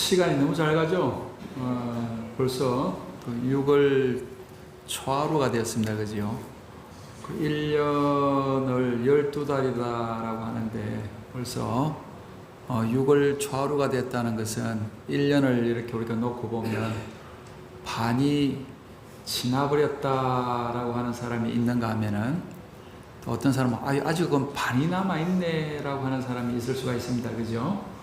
시간이 너무 잘 가죠? 벌써 그 6월 초하루가 되었습니다. 그죠? 그 1년을 12달이라고 하는데 벌써 6월 초하루가 됐다는 것은 1년을 이렇게 우리가 놓고 보면 반이 지나버렸다라고 하는 사람이 있는가 하면은 또 어떤 사람은 아직은 반이 남아있네라고 하는 사람이 있을 수가 있습니다. 그죠?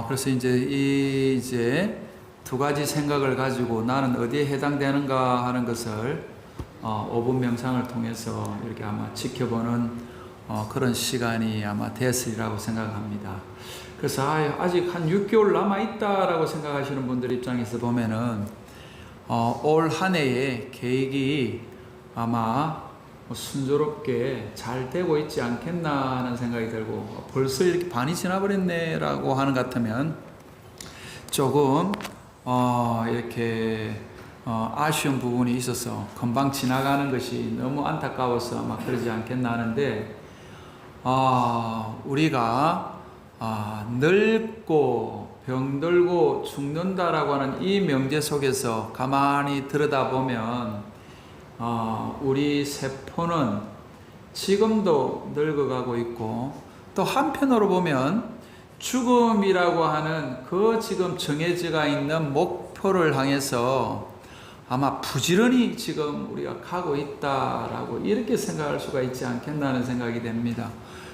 그래서 이제 두 가지 생각을 가지고 나는 어디에 해당되는가 하는 것을 5분 명상을 통해서 이렇게 아마 지켜보는 그런 시간이 아마 됐으리라고 생각합니다. 그래서 아직 한 6개월 남아있다라고 생각하시는 분들 입장에서 보면은 올 한 해의 계획이 아마 순조롭게 잘 되고 있지 않겠나 하는 생각이 들고, 벌써 이렇게 반이 지나버렸네 라고 하는 것 같으면 조금 이렇게 아쉬운 부분이 있어서 금방 지나가는 것이 너무 안타까워서 막 그러지 않겠나 하는데, 우리가 늙고 병들고 죽는다라고 하는 이 명제 속에서 가만히 들여다보면 우리 세포는 지금도 늙어가고 있고, 또 한편으로 보면 죽음이라고 하는 그 지금 정해져가 있는 목표를 향해서 아마 부지런히 지금 우리가 가고 있다라고 이렇게 생각할 수가 있지 않겠나는 생각이 됩니다.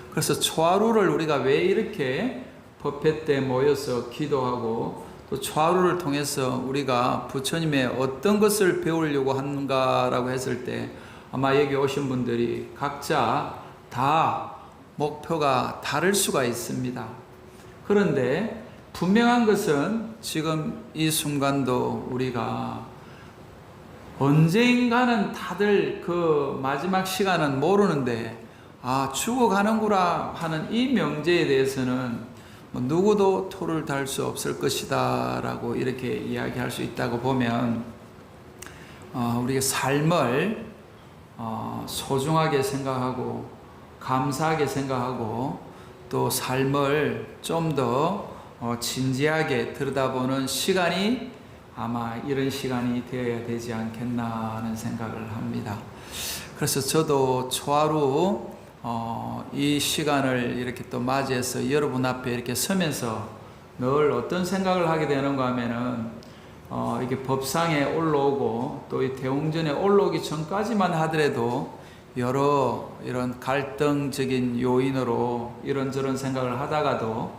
그래서 초하루를 우리가 왜 이렇게 법회 때 모여서 기도하고 또 초하루를 통해서 우리가 부처님의 어떤 것을 배우려고 하는가라고 했을 때 아마 여기 오신 분들이 각자 다 목표가 다를 수가 있습니다. 그런데 분명한 것은 지금 이 순간도 우리가 언젠가는 다들 그 마지막 시간은 모르는데 죽어가는구나 하는 이 명제에 대해서는 누구도 토를 달 수 없을 것이다 라고 이렇게 이야기할 수 있다고 보면, 우리가 삶을 소중하게 생각하고 감사하게 생각하고 또 삶을 좀 더 진지하게 들여다보는 시간이 아마 이런 시간이 되어야 되지 않겠나 하는 생각을 합니다. 그래서 저도 초하루 이 시간을 이렇게 또 맞이해서 여러분 앞에 이렇게 서면서 늘 어떤 생각을 하게 되는가 하면은 이게 법상에 올라오고 또 이 대웅전에 올라오기 전까지만 하더라도 여러 이런 갈등적인 요인으로 이런저런 생각을 하다가도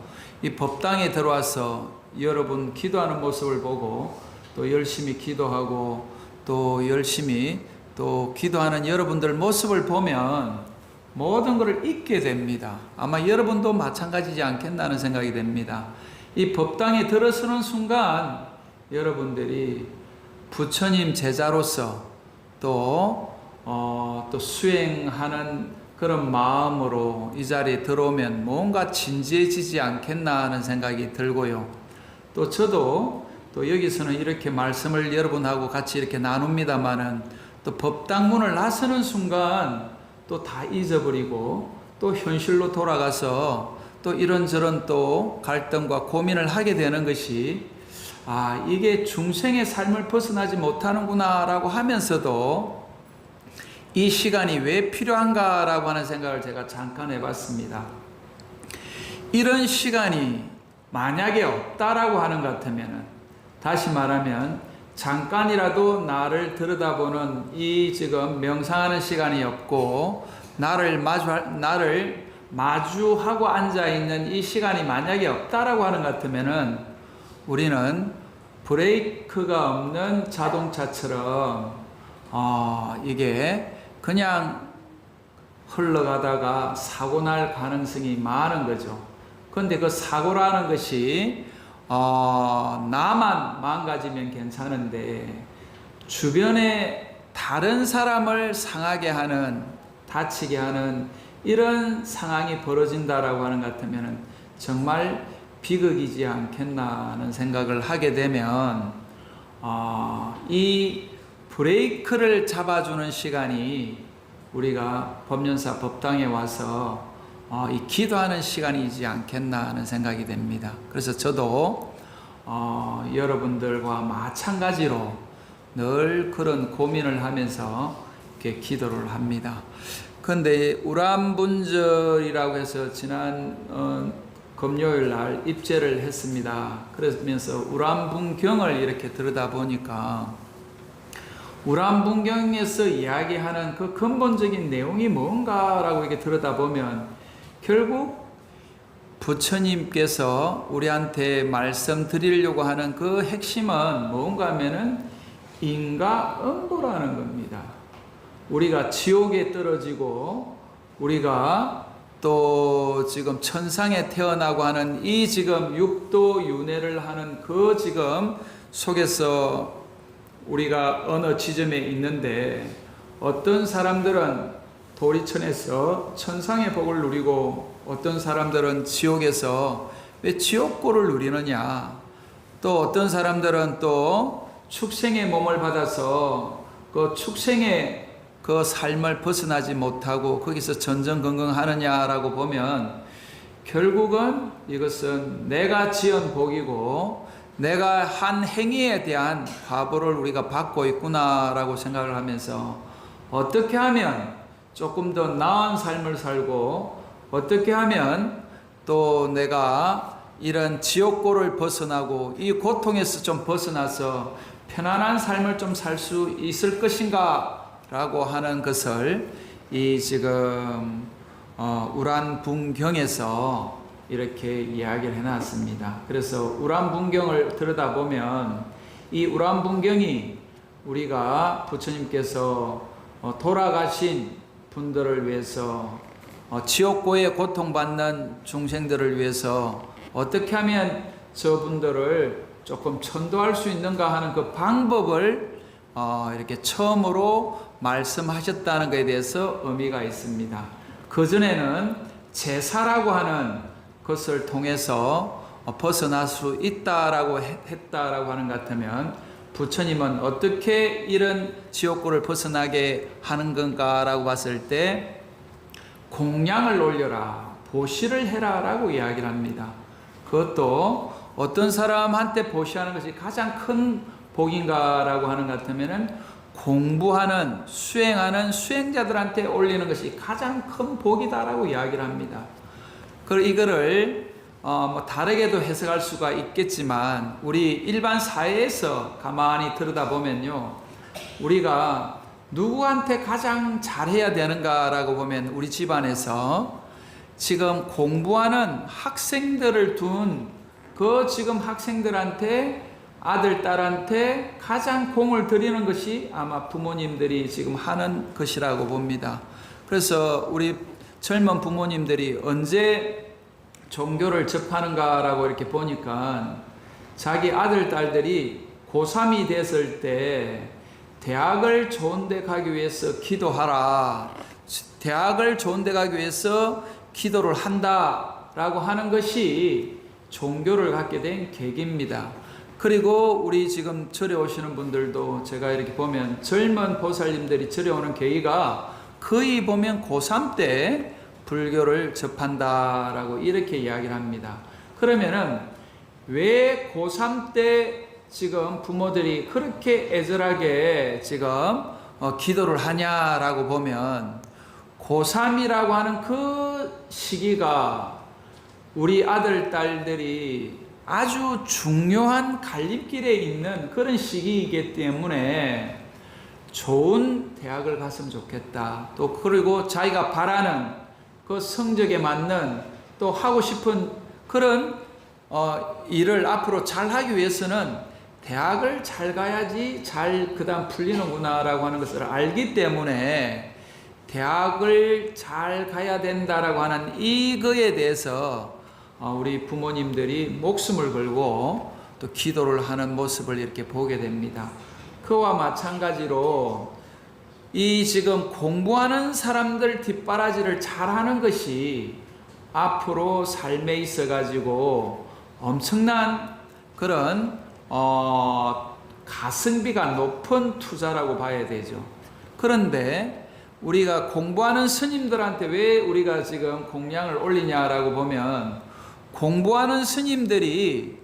이 법당에 들어와서 여러분 기도하는 모습을 보고 또 열심히 기도하고 또 열심히 또 기도하는 여러분들 모습을 보면 모든 것을 잊게 됩니다. 아마 여러분도 마찬가지지 않겠나는 생각이 됩니다. 이 법당에 들어서는 순간 여러분들이 부처님 제자로서 또 수행하는 그런 마음으로 이 자리에 들어오면 뭔가 진지해지지 않겠나 하는 생각이 들고요. 또 저도 또 여기서는 이렇게 말씀을 여러분하고 같이 이렇게 나눕니다마는 또 법당문을 나서는 순간 또 다 잊어버리고 또 현실로 돌아가서 또 이런저런 또 갈등과 고민을 하게 되는 것이 이게 중생의 삶을 벗어나지 못하는구나 라고 하면서도 이 시간이 왜 필요한가 라고 하는 생각을 제가 잠깐 해봤습니다. 이런 시간이 만약에 없다라고 하는 것 같으면, 다시 말하면 잠깐이라도 나를 들여다보는 이 지금 명상하는 시간이 없고 나를 마주하고 앉아있는 이 시간이 만약에 없다라고 하는 것 같으면은 우리는 브레이크가 없는 자동차처럼 이게 그냥 흘러가다가 사고 날 가능성이 많은 거죠. 그런데 그 사고라는 것이 나만 망가지면 괜찮은데 주변에 다른 사람을 상하게 하는, 다치게 하는 이런 상황이 벌어진다라고 하는 것 같으면 정말 비극이지 않겠나 하는 생각을 하게 되면 이 브레이크를 잡아주는 시간이 우리가 법륜사 법당에 와서 이 기도하는 시간이지 않겠나 하는 생각이 됩니다. 그래서 저도 여러분들과 마찬가지로 늘 그런 고민을 하면서 이렇게 기도를 합니다. 그런데 우람분절이라고 해서 지난 금요일 날 입제를 했습니다. 그러면서 우람분경을 이렇게 들여다 보니까 우람분경에서 이야기하는 그 근본적인 내용이 뭔가라고 이렇게 들여다보면 결국 부처님께서 우리한테 말씀드리려고 하는 그 핵심은 뭔가 하면은 인과응보라는 겁니다. 우리가 지옥에 떨어지고 우리가 또 지금 천상에 태어나고 하는 이 지금 육도 윤회를 하는 그 지금 속에서 우리가 어느 지점에 있는데 어떤 사람들은 도리천에서 천상의 복을 누리고 어떤 사람들은 지옥에서 왜 지옥고를 누리느냐, 또 어떤 사람들은 또 축생의 몸을 받아서 그 축생의 그 삶을 벗어나지 못하고 거기서 전전긍긍하느냐라고 보면 결국은 이것은 내가 지은 복이고 내가 한 행위에 대한 과보를 우리가 받고 있구나라고 생각을 하면서 어떻게 하면 조금 더 나은 삶을 살고 어떻게 하면 또 내가 이런 지옥고를 벗어나고 이 고통에서 좀 벗어나서 편안한 삶을 좀 살 수 있을 것인가 라고 하는 것을 이 지금 우란분경에서 이렇게 이야기를 해놨습니다. 그래서 우란분경을 들여다보면 이 우란분경이 우리가 부처님께서 돌아가신 분들을 위해서 지옥고에 고통받는 중생들을 위해서 어떻게 하면 저분들을 조금 천도할 수 있는가 하는 그 방법을 이렇게 처음으로 말씀하셨다는 것에 대해서 의미가 있습니다. 그전에는 제사라고 하는 것을 통해서 벗어날 수 있다라고 했다라고 하는 것 같으면 부처님은 어떻게 이런 지옥고를 벗어나게 하는 건가라고 봤을 때 공양을 올려라, 보시를 해라 라고 이야기를 합니다. 그것도 어떤 사람한테 보시하는 것이 가장 큰 복인가라고 하는 것 같으면 공부하는, 수행하는 수행자들한테 올리는 것이 가장 큰 복이다라고 이야기를 합니다. 그리고 이거를 뭐 다르게도 해석할 수가 있겠지만 우리 일반 사회에서 가만히 들여다보면요, 우리가 누구한테 가장 잘해야 되는가라고 보면 우리 집안에서 지금 공부하는 학생들을 둔 그 지금 학생들한테 아들, 딸한테 가장 공을 들이는 것이 아마 부모님들이 지금 하는 것이라고 봅니다. 그래서 우리 젊은 부모님들이 언제 종교를 접하는가라고 이렇게 보니까 자기 아들, 딸들이 고3이 됐을 때 대학을 좋은 데 가기 위해서 기도하라, 대학을 좋은 데 가기 위해서 기도를 한다라고 하는 것이 종교를 갖게 된 계기입니다. 그리고 우리 지금 절에 오시는 분들도 제가 이렇게 보면 젊은 보살님들이 절에 오는 계기가 거의 보면 고3 때 불교를 접한다라고 이렇게 이야기를 합니다. 그러면은 왜 고3 때 지금 부모들이 그렇게 애절하게 지금 기도를 하냐라고 보면 고3이라고 하는 그 시기가 우리 아들, 딸들이 아주 중요한 갈림길에 있는 그런 시기이기 때문에 좋은 대학을 갔으면 좋겠다. 또 그리고 자기가 바라는 그 성적에 맞는 또 하고 싶은 그런 일을 앞으로 잘 하기 위해서는 대학을 잘 가야지 잘 그다음 풀리는구나라고 하는 것을 알기 때문에 대학을 잘 가야 된다라고 하는 이거에 대해서 우리 부모님들이 목숨을 걸고 또 기도를 하는 모습을 이렇게 보게 됩니다. 그와 마찬가지로 이 지금 공부하는 사람들 뒷바라지를 잘하는 것이 앞으로 삶에 있어 가지고 엄청난 그런 가성비가 높은 투자라고 봐야 되죠. 그런데 우리가 공부하는 스님들한테 왜 우리가 지금 공양을 올리냐라고 보면 공부하는 스님들이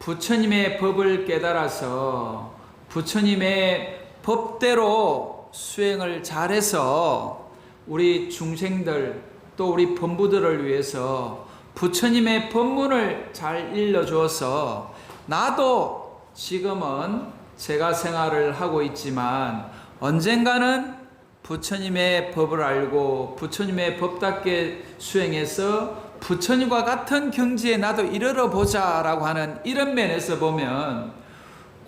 부처님의 법을 깨달아서 부처님의 법대로 수행을 잘해서 우리 중생들 또 우리 범부들을 위해서 부처님의 법문을 잘 일러주어서 나도 지금은 제가 생활을 하고 있지만 언젠가는 부처님의 법을 알고 부처님의 법답게 수행해서 부처님과 같은 경지에 나도 이르러 보자라고 하는 이런 면에서 보면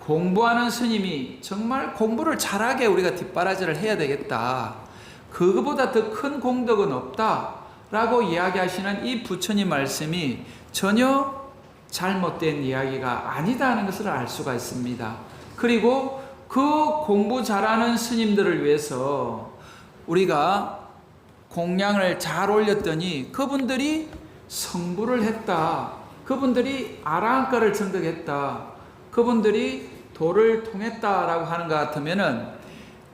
공부하는 스님이 정말 공부를 잘하게 우리가 뒷바라지를 해야 되겠다. 그거보다 더 큰 공덕은 없다라고 이야기하시는 이 부처님 말씀이 전혀 잘못된 이야기가 아니다는 것을 알 수가 있습니다. 그리고 그 공부 잘하는 스님들을 위해서 우리가 공양을 잘 올렸더니 그분들이 성불을 했다. 그분들이 아라한가를 증득했다. 그분들이 도를 통했다라고 하는 것 같으면은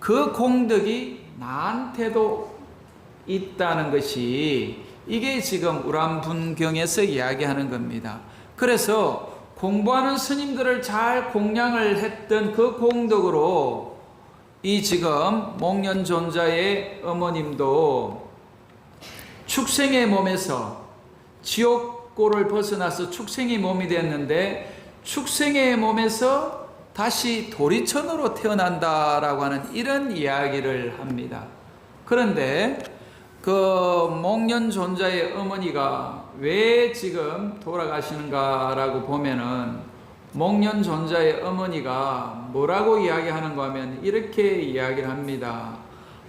그 공덕이 나한테도 있다는 것이 이게 지금 우람분경에서 이야기하는 겁니다. 그래서 공부하는 스님들을 잘 공양을 했던 그 공덕으로 이 지금 목련존자의 어머님도 축생의 몸에서 지옥고를 벗어나서 축생의 몸이 됐는데 축생의 몸에서 다시 도리천으로 태어난다라고 하는 이런 이야기를 합니다. 그런데 그 목련존자의 어머니가 왜 지금 돌아가시는가라고 보면은 목련존자의 어머니가 뭐라고 이야기하는가 하면 이렇게 이야기를 합니다.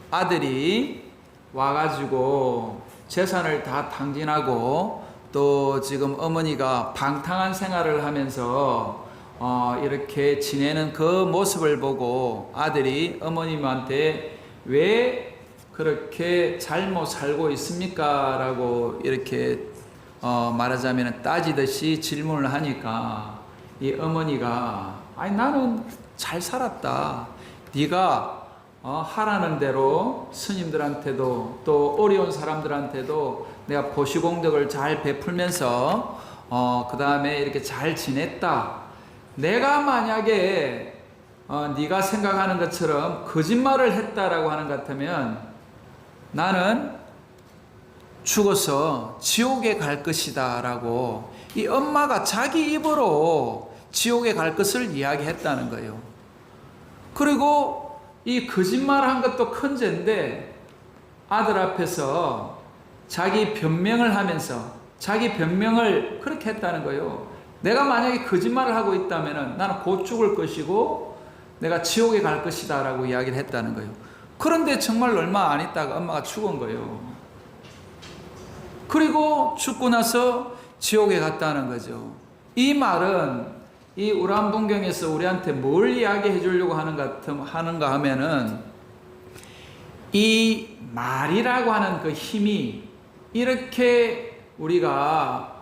아들이 와가지고 재산을 다 탕진하고 또 지금 어머니가 방탕한 생활을 하면서 이렇게 지내는 그 모습을 보고 아들이 어머님한테 왜 그렇게 잘못 살고 있습니까? 라고 이렇게 말하자면 따지듯이 질문을 하니까 이 어머니가 아니 나는 잘 살았다. 네가 하라는 대로 스님들한테도 또 어려운 사람들한테도 내가 보시공덕을 잘 베풀면서 그 다음에 이렇게 잘 지냈다. 내가 만약에 네가 생각하는 것처럼 거짓말을 했다라고 하는 것 같으면 나는 죽어서 지옥에 갈 것이다 라고 이 엄마가 자기 입으로 지옥에 갈 것을 이야기했다는 거예요. 그리고 이 거짓말한 것도 큰 죄인데 아들 앞에서 자기 변명을 하면서 자기 변명을 그렇게 했다는 거예요. 내가 만약에 거짓말을 하고 있다면 나는 곧 죽을 것이고 내가 지옥에 갈 것이다 라고 이야기를 했다는 거예요. 그런데 정말 얼마 안 있다가 엄마가 죽은 거예요. 그리고 죽고 나서 지옥에 갔다는 거죠. 이 말은 이 우람분경에서 우리한테 뭘 이야기해 주려고 하는가 하면은 이 말이라고 하는 그 힘이 이렇게 우리가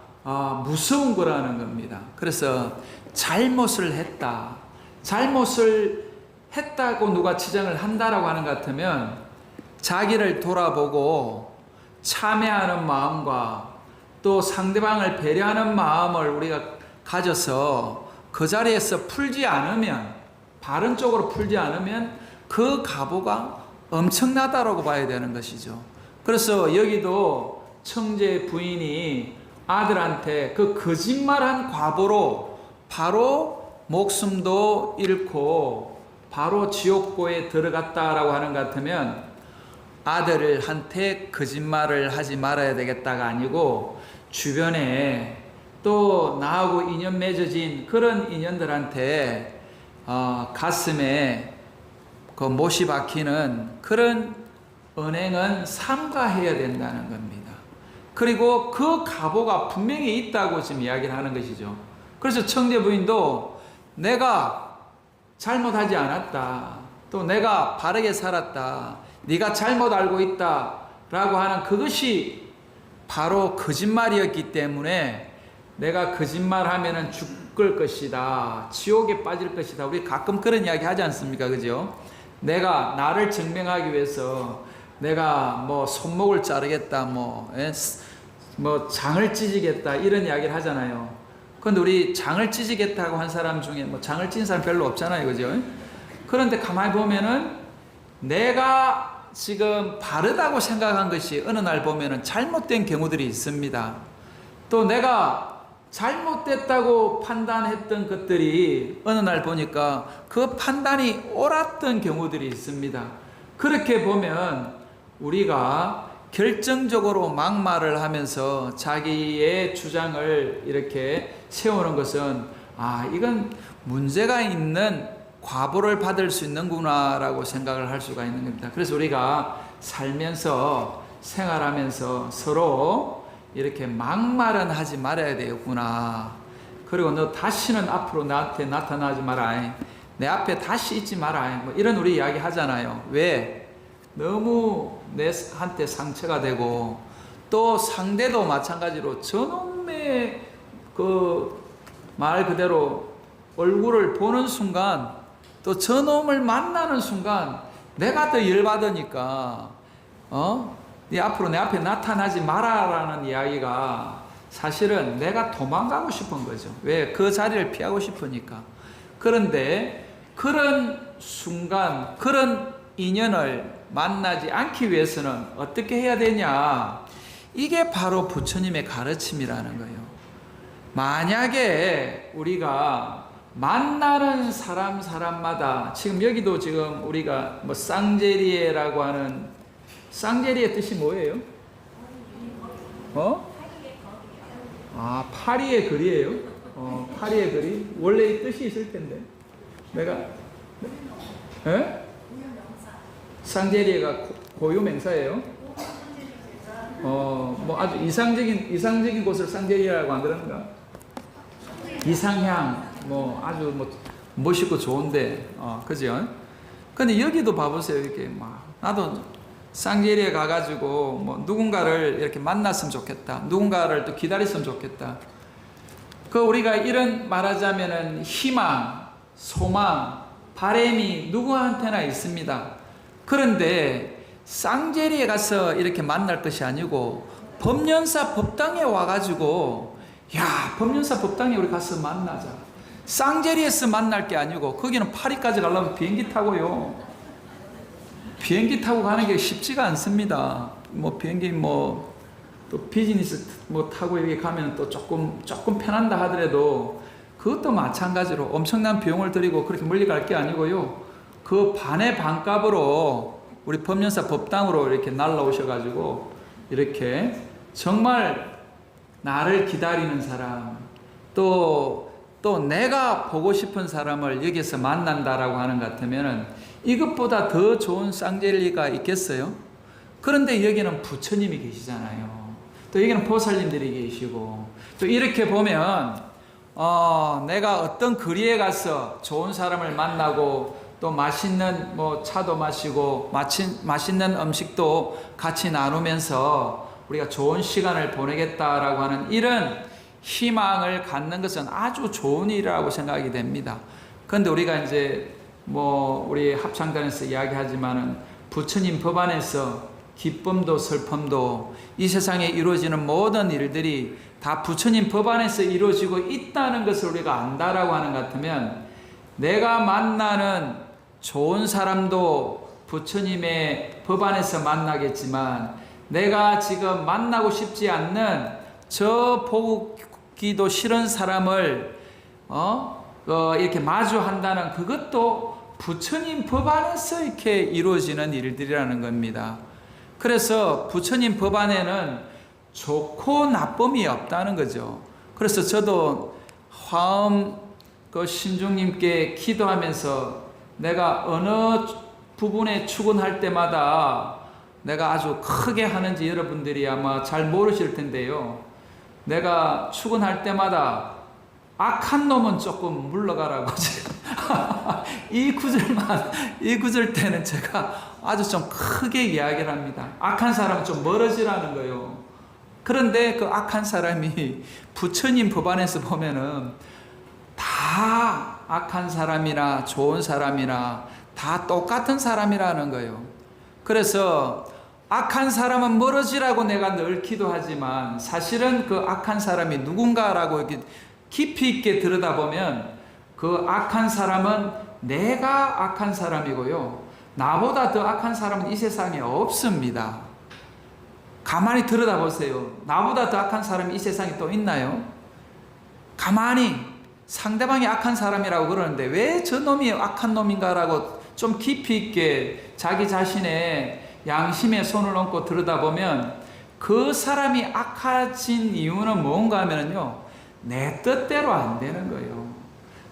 무서운 거라는 겁니다. 그래서 잘못을 했다고 누가 지적을 한다라고 하는 것 같으면 자기를 돌아보고 참회하는 마음과 또 상대방을 배려하는 마음을 우리가 가져서 그 자리에서 풀지 않으면 바른 쪽으로 풀지 않으면 그 가보가 엄청나다라고 봐야 되는 것이죠. 그래서 여기도 청제 부인이 아들한테 그 거짓말한 과보로 바로 목숨도 잃고 바로 지옥고에 들어갔다라고 하는 것 같으면 아들한테 거짓말을 하지 말아야 되겠다가 아니고 주변에 또 나하고 인연 맺어진 그런 인연들한테 가슴에 그 못이 박히는 그런 은행은 삼가해야 된다는 겁니다. 그리고 그 가보가 분명히 있다고 지금 이야기를 하는 것이죠. 그래서 청제 부인도 내가 잘못하지 않았다. 또 내가 바르게 살았다. 네가 잘못 알고 있다. 라고 하는 그것이 바로 거짓말이었기 때문에 내가 거짓말하면은 죽을 것이다. 지옥에 빠질 것이다. 우리 가끔 그런 이야기 하지 않습니까? 그죠? 내가 나를 증명하기 위해서 내가 뭐 손목을 자르겠다. 뭐 장을 찢으겠다. 이런 이야기를 하잖아요. 그런데 우리 장을 찢으겠다고 한 사람 중에 뭐 장을 찢은 사람 별로 없잖아요. 그죠? 그런데 가만히 보면은 내가 지금 바르다고 생각한 것이 어느 날 보면은 잘못된 경우들이 있습니다. 또 내가 잘못됐다고 판단했던 것들이 어느 날 보니까 그 판단이 옳았던 경우들이 있습니다. 그렇게 보면 우리가 결정적으로 막말을 하면서 자기의 주장을 이렇게 세우는 것은 이건 문제가 있는 과보를 받을 수 있는구나 라고 생각을 할 수가 있는 겁니다. 그래서 우리가 살면서 생활하면서 서로 이렇게 막말은 하지 말아야 되겠구나. 그리고 너 다시는 앞으로 나한테 나타나지 마라. 내 앞에 다시 있지 마라. 뭐 이런 우리 이야기 하잖아요. 왜? 너무 내한테 상처가 되고 또 상대도 마찬가지로 저놈의 그 말 그대로 얼굴을 보는 순간 또 저놈을 만나는 순간 내가 더 열받으니까 네 앞으로 내 앞에 나타나지 마라라는 이야기가 사실은 내가 도망가고 싶은 거죠. 왜? 그 자리를 피하고 싶으니까. 그런데 그런 순간 그런 인연을 만나지 않기 위해서는 어떻게 해야 되냐? 이게 바로 부처님의 가르침이라는 거예요. 만약에 우리가 만나는 사람마다 지금 여기도 지금 우리가 뭐 쌍제리에라고 하는 쌍제리의 뜻이 뭐예요? 파리의 거리예요? 파리의 거리? 원래 이 뜻이 있을 텐데 내가 쌍제리에가 고유 맹사예요? 뭐 아주 이상적인 곳을 쌍제리라고 안 그러는가? 이상향, 뭐 아주 뭐 멋있고 좋은데, 그죠? 근데 여기도 봐보세요. 이렇게 막 나도 쌍제리에 가가지고 뭐 누군가를 이렇게 만났으면 좋겠다. 누군가를 또 기다렸으면 좋겠다. 그 우리가 이런 말하자면은 희망, 소망, 바람이 누구한테나 있습니다. 그런데 쌍제리에 가서 이렇게 만날 것이 아니고 법연사 법당에 와가지고 법연사 법당에 우리 가서 만나자. 쌍제리에서 만날 게 아니고 거기는 파리까지 가려면 비행기 타고요. 비행기 타고 가는 게 쉽지가 않습니다. 뭐 비행기 또 비즈니스 타고 여기 가면 또 조금 편한다 하더라도 그것도 마찬가지로 엄청난 비용을 들이고 그렇게 멀리 갈 게 아니고요. 그 반의 반값으로 우리 법연사 법당으로 이렇게 날라오셔가지고 이렇게 정말 나를 기다리는 사람 또 내가 보고 싶은 사람을 여기서 만난다라고 하는 것 같으면 이것보다 더 좋은 쌍제리가 있겠어요? 그런데 여기는 부처님이 계시잖아요. 또 여기는 보살님들이 계시고 또 이렇게 보면 내가 어떤 거리에 가서 좋은 사람을 만나고 또 맛있는 차도 마시고 맛있는 음식도 같이 나누면서 우리가 좋은 시간을 보내겠다라고 하는 이런 희망을 갖는 것은 아주 좋은 일이라고 생각이 됩니다. 그런데 우리가 이제 우리 합창단에서 이야기하지만은 부처님 법 안에서 기쁨도 슬픔도 이 세상에 이루어지는 모든 일들이 다 부처님 법 안에서 이루어지고 있다는 것을 우리가 안다라고 하는 것 같으면 내가 만나는 좋은 사람도 부처님의 법 안에서 만나겠지만 내가 지금 만나고 싶지 않는 저 보기도 싫은 사람을 이렇게 마주한다는 그것도 부처님 법 안에서 이렇게 이루어지는 일들이라는 겁니다. 그래서 부처님 법 안에는 좋고 나쁨이 없다는 거죠. 그래서 저도 화엄 신중님께 기도하면서 내가 어느 부분에 출근할 때마다 내가 아주 크게 하는지 여러분들이 아마 잘 모르실 텐데요. 내가 출근할 때마다 악한 놈은 조금 물러가라고 이 구절 때는 제가 아주 좀 크게 이야기를 합니다. 악한 사람은 좀 멀어지라는 거예요. 그런데 그 악한 사람이 부처님 법 안에서 보면은 다 악한 사람이나 좋은 사람이나 다 똑같은 사람이라는 거예요. 그래서 악한 사람은 멀어지라고 내가 늘 기도하지만 사실은 그 악한 사람이 누군가라고 이렇게 깊이 있게 들여다보면 그 악한 사람은 내가 악한 사람이고요. 나보다 더 악한 사람은 이 세상에 없습니다. 가만히 들여다보세요. 나보다 더 악한 사람이 이 세상에 또 있나요? 가만히 상대방이 악한 사람이라고 그러는데 왜 저 놈이 악한 놈인가라고 좀 깊이 있게 자기 자신의 양심에 손을 얹고 들여다보면 그 사람이 악해진 이유는 뭔가 하면요, 내 뜻대로 안 되는 거예요.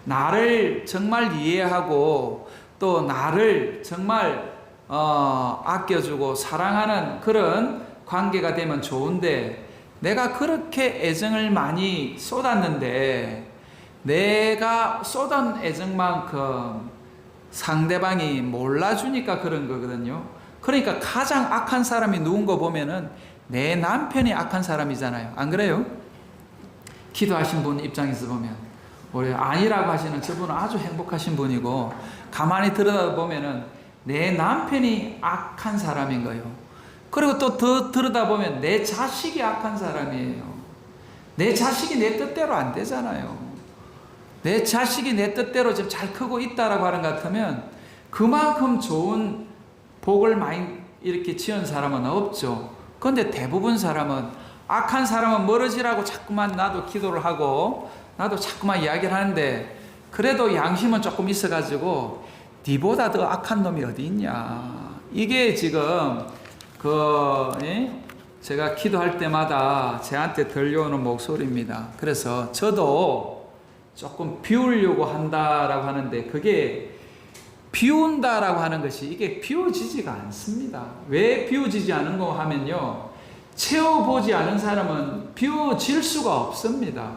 나를 정말 이해하고 또 나를 정말 아껴주고 사랑하는 그런 관계가 되면 좋은데, 내가 그렇게 애정을 많이 쏟았는데 내가 쏟은 애정만큼 상대방이 몰라주니까 그런 거거든요. 그러니까 가장 악한 사람이 누군가 보면은 내 남편이 악한 사람이잖아요. 안 그래요? 기도하신 분 입장에서 보면, 우리 아니라고 하시는 저분은 아주 행복하신 분이고, 가만히 들여다보면은 내 남편이 악한 사람인 거예요. 그리고 또 더 들여다보면 내 자식이 악한 사람이에요. 내 자식이 내 뜻대로 안 되잖아요. 내 자식이 내 뜻대로 좀 잘 크고 있다라고 하는 것 같으면 그만큼 좋은 복을 많이 이렇게 지은 사람은 없죠. 그런데 대부분 사람은, 악한 사람은 멀어지라고 자꾸만 나도 기도를 하고 나도 자꾸만 이야기를 하는데, 그래도 양심은 조금 있어가지고 니보다 더 악한 놈이 어디 있냐. 이게 지금 제가 기도할 때마다 저한테 들려오는 목소리입니다. 그래서 저도 조금 비우려고 한다라고 하는데, 그게 비운다라고 하는 것이 이게 비워지지가 않습니다. 왜 비워지지 않은 거 하면요, 채워보지 않은 사람은 비워질 수가 없습니다.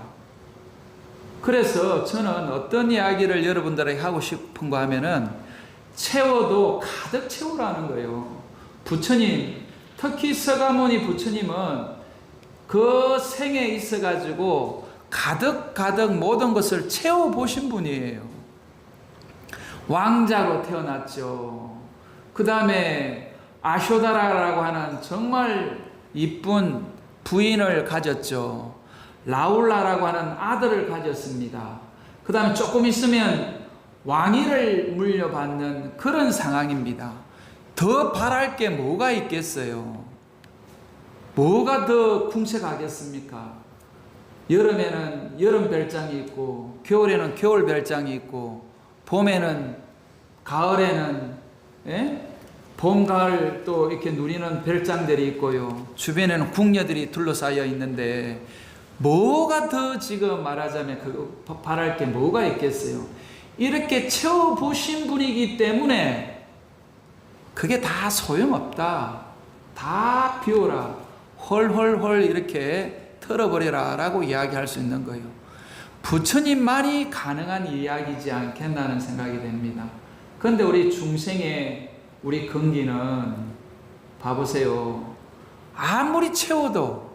그래서 저는 어떤 이야기를 여러분들에게 하고 싶은 거 하면은, 채워도 가득 채우라는 거예요. 부처님, 특히 서가모니 부처님은 그 생에 있어가지고 가득 모든 것을 채워보신 분이에요. 왕자로 태어났죠. 그 다음에 아쇼다라라고 하는 정말 이쁜 부인을 가졌죠. 라울라라고 하는 아들을 가졌습니다. 그 다음에 조금 있으면 왕위를 물려받는 그런 상황입니다. 더 바랄 게 뭐가 있겠어요? 뭐가 더 궁색하겠습니까? 여름에는 여름 별장이 있고, 겨울에는 겨울 별장이 있고, 봄에는, 가을에는 봄, 가을 또 이렇게 누리는 별장들이 있고요. 주변에는 궁녀들이 둘러싸여 있는데 뭐가 더 지금 말하자면 바랄 게 뭐가 있겠어요? 이렇게 채워보신 분이기 때문에 그게 다 소용없다. 다 비워라. 헐 이렇게 털어버려라 라고 이야기할 수 있는 거예요. 부처님만이 가능한 이야기지 않겠나는 생각이 됩니다. 그런데 우리 중생의 우리 근기는 봐보세요. 아무리 채워도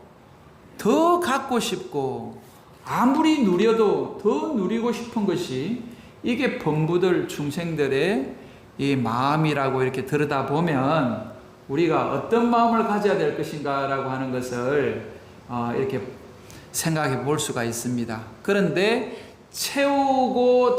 더 갖고 싶고, 아무리 누려도 더 누리고 싶은 것이, 이게 범부들 중생들의 이 마음이라고 이렇게 들여다보면 우리가 어떤 마음을 가져야 될 것인가 라고 하는 것을 이렇게 생각해 볼 수가 있습니다. 그런데 채우고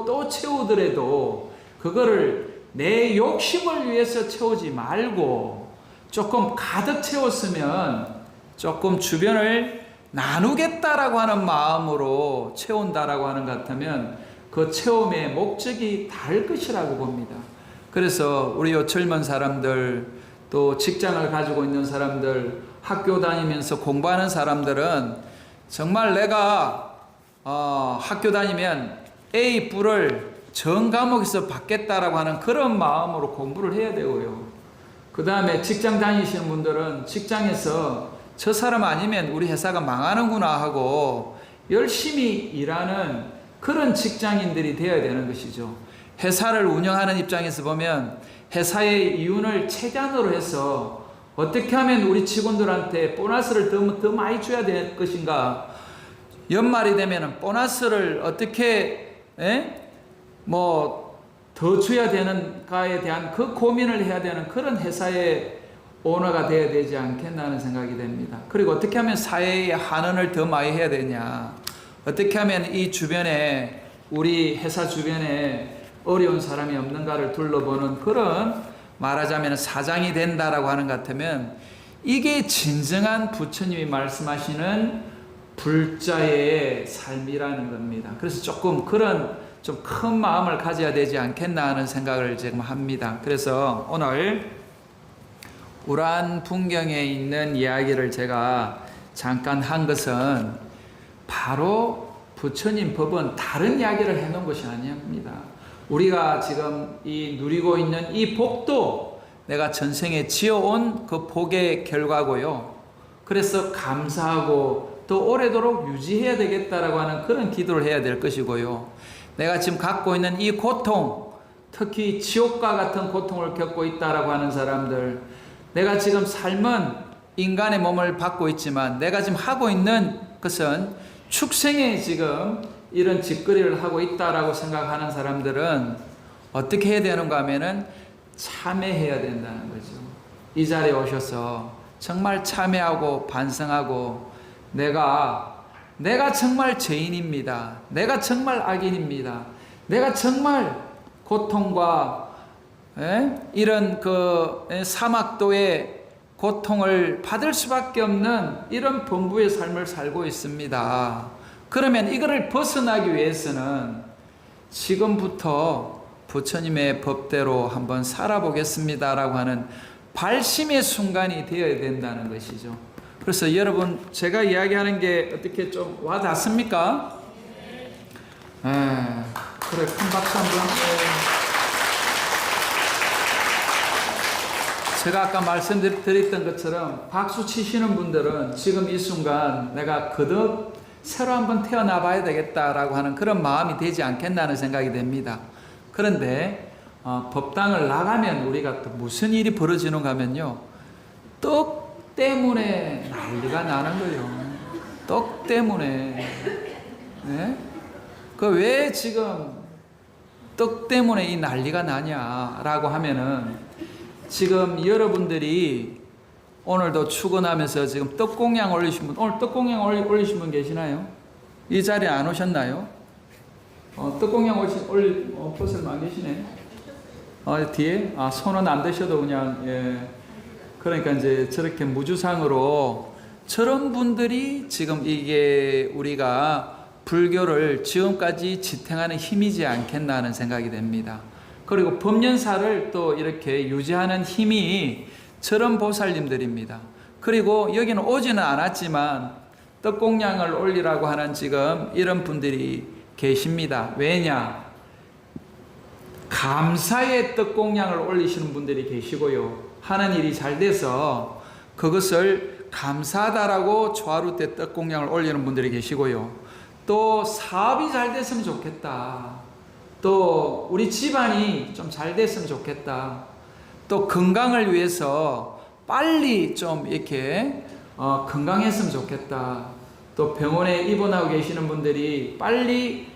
또 채우더라도 그거를 내 욕심을 위해서 채우지 말고 조금 가득 채웠으면 조금 주변을 나누겠다라고 하는 마음으로 채운다라고 하는 것 같으면 그 체험의 목적이 다를 것이라고 봅니다. 그래서 우리 요 젊은 사람들, 또 직장을 가지고 있는 사람들, 학교 다니면서 공부하는 사람들은 정말 내가 학교 다니면 A 뿔을 전 과목에서 받겠다라고 하는 그런 마음으로 공부를 해야 되고요. 그 다음에 직장 다니시는 분들은 직장에서 저 사람 아니면 우리 회사가 망하는구나 하고 열심히 일하는 그런 직장인들이 되어야 되는 것이죠. 회사를 운영하는 입장에서 보면 회사의 이윤을 최대한으로 해서 어떻게 하면 우리 직원들한테 보너스를 더 많이 줘야 될 것인가, 연말이 되면 보너스를 어떻게 더 줘야 되는가에 대한 그 고민을 해야 되는 그런 회사의 오너가 되어야 되지 않겠나 하는 생각이 됩니다. 그리고 어떻게 하면 사회의 환원을 더 많이 해야 되냐, 어떻게 하면 이 주변에, 우리 회사 주변에 어려운 사람이 없는가를 둘러보는 그런, 말하자면 사장이 된다라고 하는 것 같으면, 이게 진정한 부처님이 말씀하시는 불자의 삶이라는 겁니다. 그래서 조금 그런 좀 큰 마음을 가져야 되지 않겠나 하는 생각을 지금 합니다. 그래서 오늘 우란 풍경에 있는 이야기를 제가 잠깐 한 것은 바로 부처님 법은 다른 이야기를 해놓은 것이 아닙니다. 우리가 지금 이 누리고 있는 이 복도 내가 전생에 지어온 그 복의 결과고요. 그래서 감사하고 또 오래도록 유지해야 되겠다라고 하는 그런 기도를 해야 될 것이고요. 내가 지금 갖고 있는 이 고통, 특히 지옥과 같은 고통을 겪고 있다라고 하는 사람들, 내가 지금 삶은 인간의 몸을 받고 있지만 내가 지금 하고 있는 것은 축생에 지금 이런 짓거리를 하고 있다라고 생각하는 사람들은 어떻게 해야 되는가 하면은 참회해야 된다는 거죠. 이 자리에 오셔서 정말 참회하고 반성하고, 내가 정말 죄인입니다. 내가 정말 악인입니다. 내가 정말 고통과 이런 그 사막도의 고통을 받을 수밖에 없는 이런 범부의 삶을 살고 있습니다. 그러면 이거를 벗어나기 위해서는 지금부터 부처님의 법대로 한번 살아보겠습니다라고 하는 발심의 순간이 되어야 된다는 것이죠. 그래서 여러분, 제가 이야기하는 게 어떻게 좀 와닿습니까? 그래, 큰 박수 한번. 제가 아까 말씀드렸던 것처럼 박수 치시는 분들은 지금 이 순간 내가 거듭 새로 한번 태어나 봐야 되겠다라고 하는 그런 마음이 되지 않겠나는 생각이 됩니다. 그런데 법당을 나가면 우리가 또 무슨 일이 벌어지는가 하면요, 떡 때문에 난리가 나는 거예요. 떡 때문에. 네? 그 왜 지금 떡 때문에 이 난리가 나냐라고 하면은, 지금 여러분들이 오늘도 출근하면서 지금 떡공양 올리신 분, 오늘 떡공양 올리신 분 계시나요? 이 자리에 안 오셨나요? 떡공양 올릴 포스를 안 계시네. 뒤에? 손은 안 드셔도 그냥, 예. 그러니까 이제 저렇게 무주상으로 저런 분들이 지금 이게 우리가 불교를 지금까지 지탱하는 힘이지 않겠나 하는 생각이 됩니다. 그리고 법륜사를 또 이렇게 유지하는 힘이 저런 보살님들입니다. 그리고 여기는 오지는 않았지만 떡공양을 올리라고 하는 지금 이런 분들이 계십니다. 왜냐? 감사의 떡공양을 올리시는 분들이 계시고요. 하는 일이 잘 돼서 그것을 감사하다라고 초하루 때 떡공양을 올리는 분들이 계시고요. 또 사업이 잘 됐으면 좋겠다. 또 우리 집안이 좀 잘 됐으면 좋겠다. 또 건강을 위해서 빨리 좀 이렇게 건강했으면 좋겠다. 또 병원에 입원하고 계시는 분들이 빨리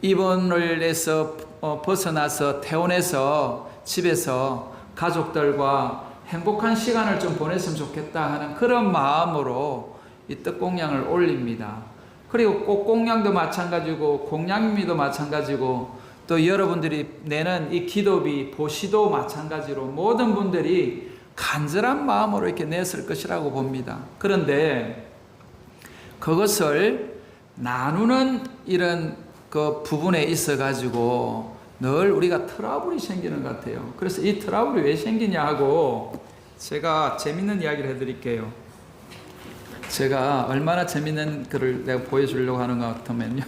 입원을 해서 벗어나서 퇴원해서 집에서 가족들과 행복한 시간을 좀 보냈으면 좋겠다 하는 그런 마음으로 이 떡공양을 올립니다. 그리고 꽃공양도 마찬가지고 공양미도 마찬가지고 또 여러분들이 내는 이 기도비, 보시도 마찬가지로 모든 분들이 간절한 마음으로 이렇게 냈을 것이라고 봅니다. 그런데 그것을 나누는 이런 그 부분에 있어 가지고 늘 우리가 트러블이 생기는 것 같아요. 그래서 이 트러블이 왜 생기냐 하고 제가 재밌는 이야기를 해드릴게요. 제가 얼마나 재밌는 글을 내가 보여주려고 하는 것 같으면요.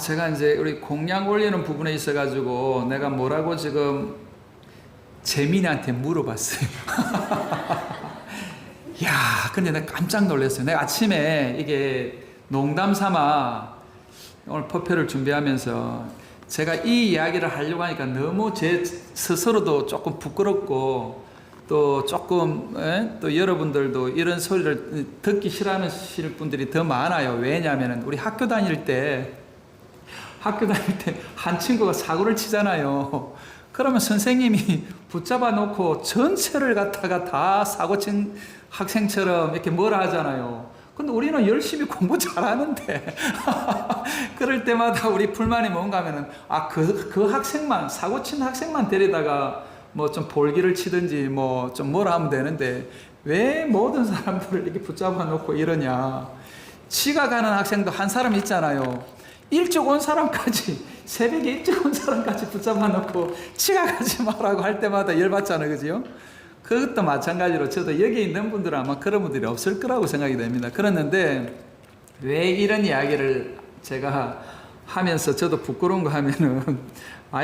제가 이제 우리 공양 올리는 부분에 있어가지고 내가 뭐라고 지금 재민이한테 물어봤어요. 야, 근데 내가 깜짝 놀랐어요. 내가 아침에 이게 농담 삼아 오늘 퍼페를 준비하면서 제가 이 이야기를 하려고 하니까 너무 제 스스로도 조금 부끄럽고 또 조금 또 여러분들도 이런 소리를 듣기 싫어하시는 분들이 더 많아요. 왜냐하면 우리 학교 다닐 때 한 친구가 사고를 치잖아요. 그러면 선생님이 붙잡아 놓고 전체를 갖다가 다 사고친 학생처럼 이렇게 뭐라 하잖아요. 근데 우리는 열심히 공부 잘하는데 그럴 때마다 우리 불만이 뭔가 하면은 그 학생만, 사고친 학생만 데리다가 뭐 좀 볼기를 치든지 뭐 좀 뭐라 하면 되는데 왜 모든 사람들을 이렇게 붙잡아 놓고 이러냐. 지가 가는 학생도 한 사람 있잖아요. 일찍 온 사람까지, 새벽에 일찍 온 사람까지 붙잡아 놓고 지가 가지 말라고 할 때마다 열받잖아요. 그죠? 그것도 마찬가지로 저도 여기 있는 분들은 아마 그런 분들이 없을 거라고 생각이 됩니다. 그랬는데 왜 이런 이야기를 제가 하면서 저도 부끄러운 거 하면은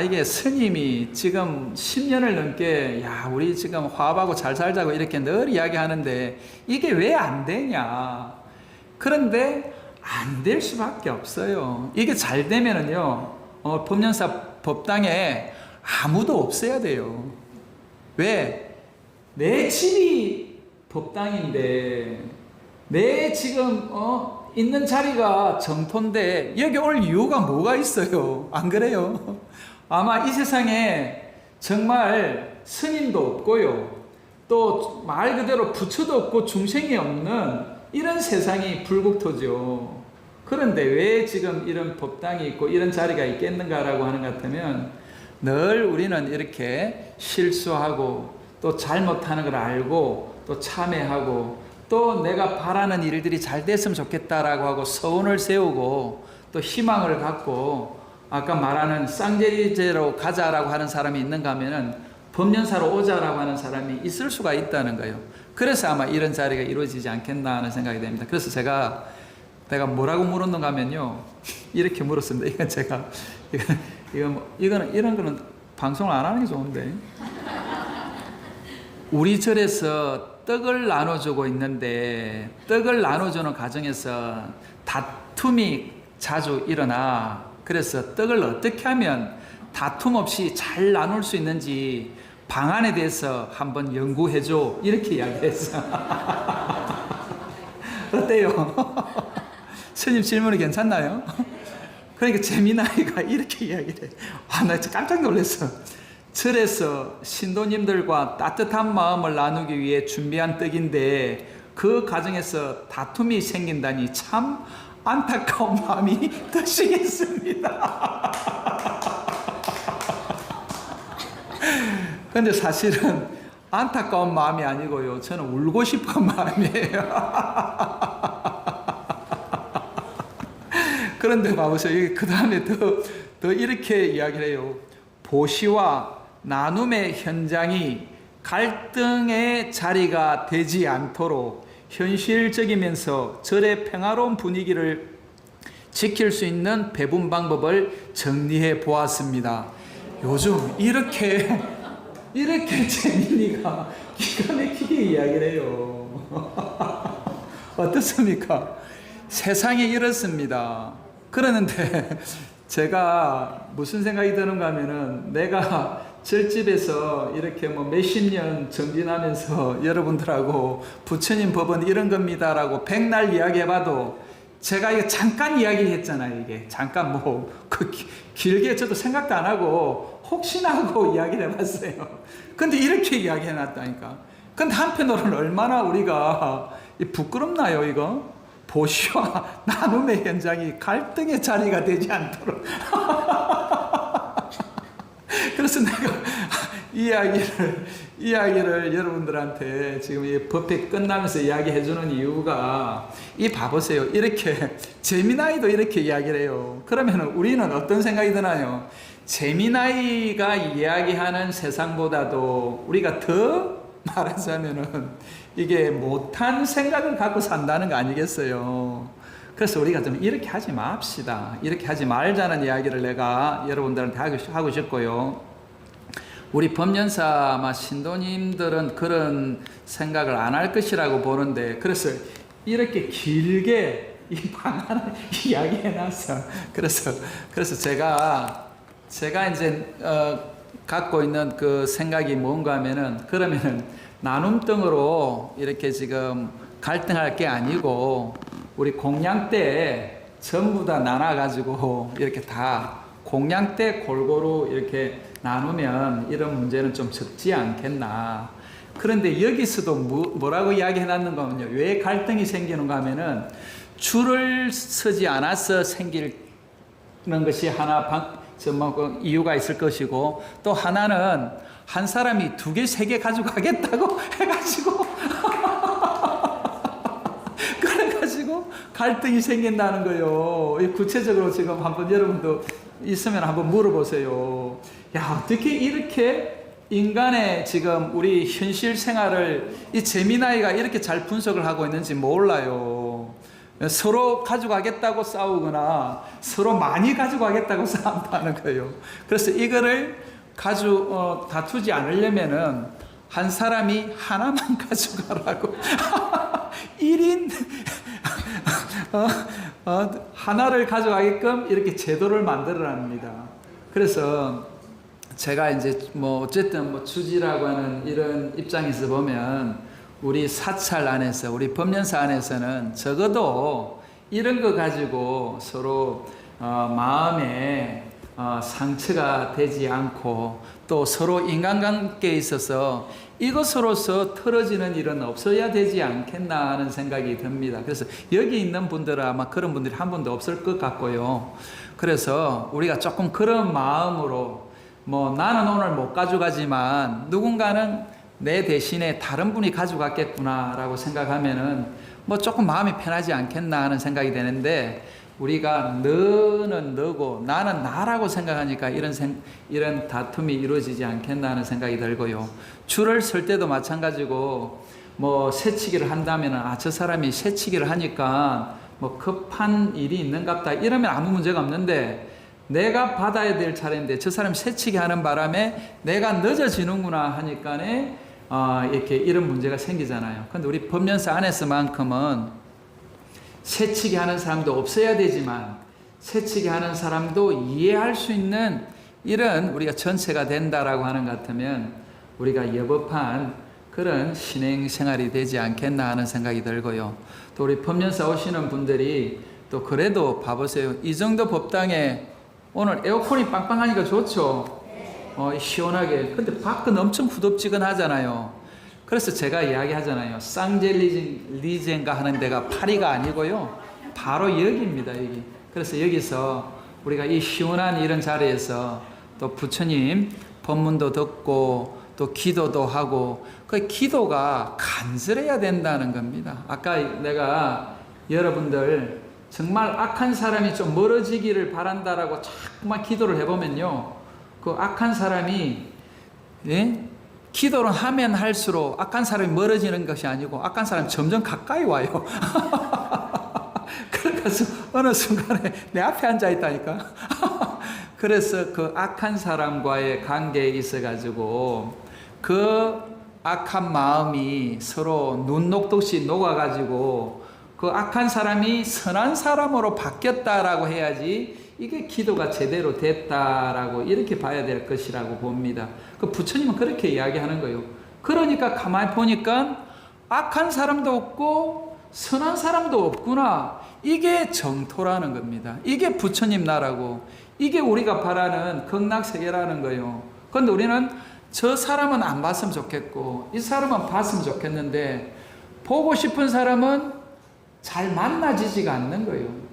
이게 스님이 지금 10년을 넘게 우리 지금 화합하고 잘 살자고 이렇게 늘 이야기하는데 이게 왜 안 되냐. 그런데 안 될 수밖에 없어요. 이게 잘 되면은요, 법연사 법당에 아무도 없어야 돼요. 왜? 내 집이 법당인데, 내 지금, 있는 자리가 정토인데, 여기 올 이유가 뭐가 있어요? 안 그래요? 아마 이 세상에 정말 스님도 없고요. 또 말 그대로 부처도 없고 중생이 없는 이런 세상이 불국토죠. 그런데 왜 지금 이런 법당이 있고 이런 자리가 있겠는가라고 하는 것 같으면 늘 우리는 이렇게 실수하고 또 잘못하는 걸 알고 또 참회하고 또 내가 바라는 일들이 잘 됐으면 좋겠다라고 하고 서운을 세우고 또 희망을 갖고 아까 말하는 쌍제리제로 가자라고 하는 사람이 있는가 하면은 법연사로 오자라고 하는 사람이 있을 수가 있다는 거예요. 그래서 아마 이런 자리가 이루어지지 않겠나 하는 생각이 됩니다. 그래서 내가 뭐라고 물었는가 하면요. 이렇게 물었습니다. 이건 제가, 이거는, 이런 거는 방송을 안 하는 게 좋은데. 우리 절에서 떡을 나눠주고 있는데, 떡을 나눠주는 과정에서 다툼이 자주 일어나. 그래서 떡을 어떻게 하면 다툼 없이 잘 나눌 수 있는지 방안에 대해서 한번 연구해줘. 이렇게 이야기했어. 어때요? 스님 질문이 괜찮나요? 그러니까 재미나이가 이렇게 이야기를 해. 나 진짜 깜짝 놀랐어. 절에서 신도님들과 따뜻한 마음을 나누기 위해 준비한 떡인데 그 과정에서 다툼이 생긴다니 참 안타까운 마음이 드시겠습니다. 근데 사실은 안타까운 마음이 아니고요. 저는 울고 싶은 마음이에요. 그런데 봐보세요. 그 다음에 더 이렇게 이야기를 해요. 보시와 나눔의 현장이 갈등의 자리가 되지 않도록 현실적이면서 절의 평화로운 분위기를 지킬 수 있는 배분 방법을 정리해 보았습니다. 요즘 이렇게 재민이가 기가 막히게 이야기를 해요. 어떻습니까? 세상이 이렇습니다. 그러는데 제가 무슨 생각이 드는가 하면은 내가 절집에서 이렇게 뭐 몇십 년 정진하면서 여러분들하고 부처님 법은 이런 겁니다라고 백날 이야기해봐도 제가 이거 잠깐 이야기했잖아요. 이게 잠깐 길게 저도 생각도 안 하고 혹시나 하고 이야기를 해봤어요. 근데 이렇게 이야기해놨다니까. 근데 한편으로는 얼마나 우리가 부끄럽나요, 이거? 보시와 나눔의 현장이 갈등의 자리가 되지 않도록. 그래서 내가 이 이야기를 여러분들한테 지금 이 법회 끝나면서 이야기해 주는 이유가 이 봐보세요. 이렇게 재미나이도 이렇게 이야기를 해요. 그러면 우리는 어떤 생각이 드나요? 재미나이가 이야기하는 세상보다도 우리가 더 말하자면은 이게 못한 생각을 갖고 산다는 거 아니겠어요? 그래서 우리가 좀 이렇게 하지 맙시다. 이렇게 하지 말자는 이야기를 내가 여러분들한테 하고 싶고요. 우리 법연사 아마 신도님들은 그런 생각을 안 할 것이라고 보는데, 그래서 이렇게 길게 이 방안을 이야기해놨어. 그래서 제가 이제 갖고 있는 그 생각이 뭔가 하면은, 그러면은 나눔등으로 이렇게 지금 갈등할 게 아니고 우리 공양 때 전부 다 나눠가지고 이렇게 다 공양 때 골고루 이렇게 나누면 이런 문제는 좀 적지 않겠나. 그런데 여기서도 뭐라고 이야기해 놨는 거면요. 왜 갈등이 생기는가 하면은 줄을 서지 않아서 생기는 것이 하나 이유가 있을 것이고, 또 하나는 한 사람이 2개, 3개 가져가겠다고 해가지고 그래가지고 갈등이 생긴다는 거예요. 구체적으로 지금 한번 여러분도 있으면 한번 물어보세요. 야, 어떻게 이렇게 인간의 지금 우리 현실 생활을 이 재미나이가 이렇게 잘 분석을 하고 있는지 몰라요. 서로 가져가겠다고 싸우거나 서로 많이 가져가겠다고 싸운다는 거예요. 그래서 이거를 다투지 않으려면은 한 사람이 하나만 가져가라고 1인 하나를 가져가게끔 이렇게 제도를 만들어랍니다. 그래서 제가 이제 어쨌든 주지라고 하는 이런 입장에서 보면 우리 사찰 안에서, 우리 법륜사 안에서는 적어도 이런 거 가지고 서로 마음에 상처가 되지 않고, 또 서로 인간관계에 있어서 이것으로서 틀어지는 일은 없어야 되지 않겠나 하는 생각이 듭니다. 그래서 여기 있는 분들은 아마 그런 분들이 한 분도 없을 것 같고요. 그래서 우리가 조금 그런 마음으로 나는 오늘 못 가져가지만 누군가는 내 대신에 다른 분이 가져갔겠구나 라고 생각하면은 조금 마음이 편하지 않겠나 하는 생각이 되는데, 우리가 너는 너고 나는 나라고 생각하니까 이런 다툼이 이루어지지 않겠나 하는 생각이 들고요. 줄을 설 때도 마찬가지고 새치기를 한다면은 저 사람이 새치기를 하니까 급한 일이 있는갑다 이러면 아무 문제가 없는데, 내가 받아야 될 차례인데 저 사람이 새치기 하는 바람에 내가 늦어지는구나 하니까네 이렇게 이런 문제가 생기잖아요. 근데 우리 법륜사 안에서만큼은 새치기 하는 사람도 없어야 되지만 새치기 하는 사람도 이해할 수 있는 이런 우리가 전체가 된다라고 하는 것 같으면 우리가 여법한 그런 신행 생활이 되지 않겠나 하는 생각이 들고요. 또 우리 법륜사 오시는 분들이 또 그래도 봐보세요. 이 정도 법당에 오늘 에어컨이 빵빵하니까 좋죠. 시원하게. 근데 밖은 엄청 후덥지근하잖아요. 그래서 제가 이야기하잖아요. 쌍젤리젠가 하는 데가 파리가 아니고요. 바로 여기입니다. 여기. 그래서 여기서 우리가 이 시원한 이런 자리에서 또 부처님 법문도 듣고 또 기도도 하고, 그 기도가 간절해야 된다는 겁니다. 아까 내가 여러분들 정말 악한 사람이 좀 멀어지기를 바란다라고 자꾸만 기도를 해보면요, 그 악한 사람이 기도를 하면 할수록 악한 사람이 멀어지는 것이 아니고 악한 사람이 점점 가까이 와요. 그래서 어느 순간에 내 앞에 앉아 있다니까. 그래서 그 악한 사람과의 관계에 있어 가지고 그 악한 마음이 서로 눈 녹듯이 녹아 가지고 그 악한 사람이 선한 사람으로 바뀌었다라고 해야지 이게 기도가 제대로 됐다라고 이렇게 봐야 될 것이라고 봅니다. 그 부처님은 그렇게 이야기하는 거예요. 그러니까 가만히 보니까 악한 사람도 없고 선한 사람도 없구나. 이게 정토라는 겁니다. 이게 부처님 나라고, 이게 우리가 바라는 극락세계라는 거예요. 그런데 우리는 저 사람은 안 봤으면 좋겠고 이 사람은 봤으면 좋겠는데, 보고 싶은 사람은 잘 만나지지가 않는 거예요.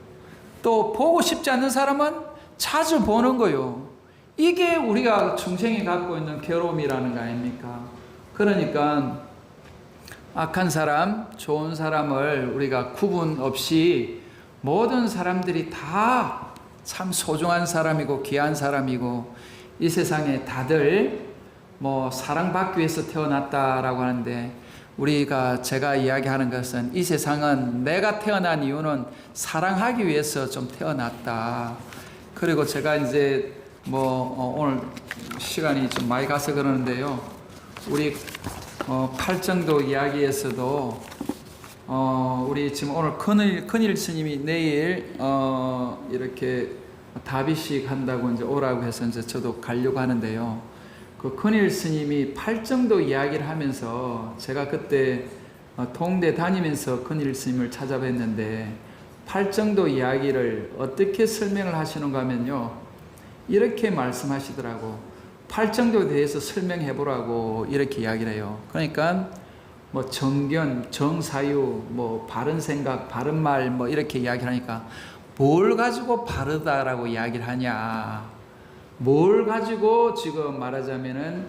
또 보고 싶지 않는 사람은 자주 보는 거예요. 이게 우리가 중생이 갖고 있는 괴로움이라는 거 아닙니까? 그러니까 악한 사람, 좋은 사람을 우리가 구분 없이 모든 사람들이 다 참 소중한 사람이고 귀한 사람이고, 이 세상에 다들 사랑받기 위해서 태어났다라고 하는데, 제가 이야기하는 것은 이 세상은 내가 태어난 이유는 사랑하기 위해서 좀 태어났다. 그리고 제가 이제 오늘 시간이 좀 많이 가서 그러는데요. 우리 팔정도 이야기에서도 우리 지금 오늘 큰일 스님이 내일 이렇게 다비식 한다고 이제 오라고 해서 이제 저도 가려고 하는데요. 그 큰일 스님이 팔정도 이야기를 하면서 제가 그때 동대 다니면서 큰일 스님을 찾아뵀는데 팔정도 이야기를 어떻게 설명을 하시는가 하면요, 이렇게 말씀하시더라고. 팔정도에 대해서 설명해 보라고 이렇게 이야기를 해요. 그러니까 뭐 정견, 정사유, 뭐 바른 생각, 바른 말 뭐 이렇게 이야기를 하니까 뭘 가지고 바르다라고 이야기를 하냐, 뭘 가지고 지금 말하자면은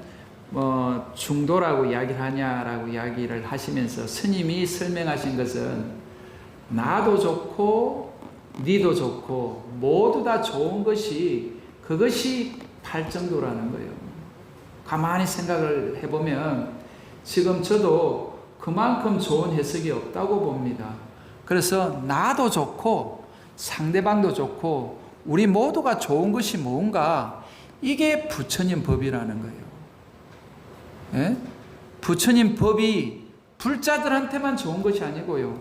뭐 중도라고 이야기를 하냐라고 이야기를 하시면서 스님이 설명하신 것은 나도 좋고 니도 좋고 모두 다 좋은 것이, 그것이 팔정도라는 거예요. 가만히 생각을 해보면 지금 저도 그만큼 좋은 해석이 없다고 봅니다. 그래서 나도 좋고 상대방도 좋고 우리 모두가 좋은 것이 뭔가, 이게 부처님 법이라는 거예요. 예? 부처님 법이 불자들한테만 좋은 것이 아니고요,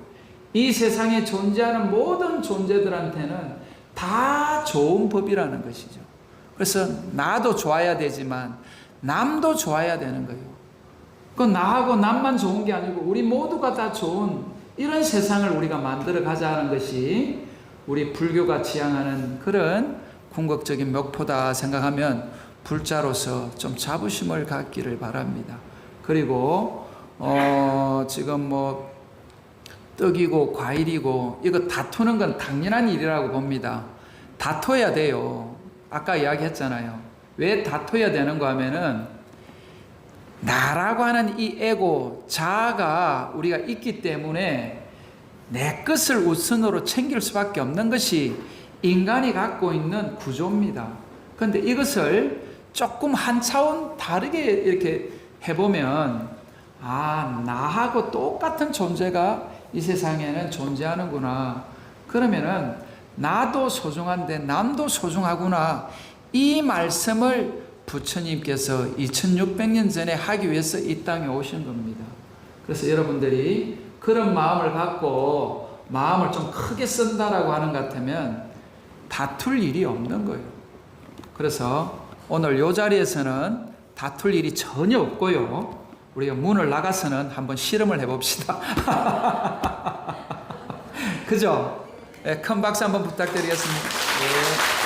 이 세상에 존재하는 모든 존재들한테는 다 좋은 법이라는 것이죠. 그래서 나도 좋아야 되지만 남도 좋아야 되는 거예요. 그 나하고 남만 좋은 게 아니고 우리 모두가 다 좋은 이런 세상을 우리가 만들어 가자는 것이 우리 불교가 지향하는 그런 궁극적인 목표다 생각하면 불자로서 좀 자부심을 갖기를 바랍니다. 그리고 지금 뭐 떡이고 과일이고 이거 다투는 건 당연한 일이라고 봅니다. 다퉈야 돼요. 아까 이야기했잖아요. 왜 다퉈야 되는가 하면은 나라고 하는 이 에고, 자아가 우리가 있기 때문에 내 것을 우선으로 챙길 수밖에 없는 것이 인간이 갖고 있는 구조입니다. 그런데 이것을 조금 한 차원 다르게 이렇게 해보면, 아, 나하고 똑같은 존재가 이 세상에는 존재하는구나. 그러면은 나도 소중한데 남도 소중하구나. 이 말씀을 부처님께서 2600년 전에 하기 위해서 이 땅에 오신 겁니다. 그래서 여러분들이 그런 마음을 갖고 마음을 좀 크게 쓴다라고 하는 것 같으면 다툴 일이 없는 거예요. 그래서 오늘 이 자리에서는 다툴 일이 전혀 없고요, 우리가 문을 나가서는 한번 실험을 해봅시다. 그죠? 네, 큰 박수 한번 부탁드리겠습니다. 네.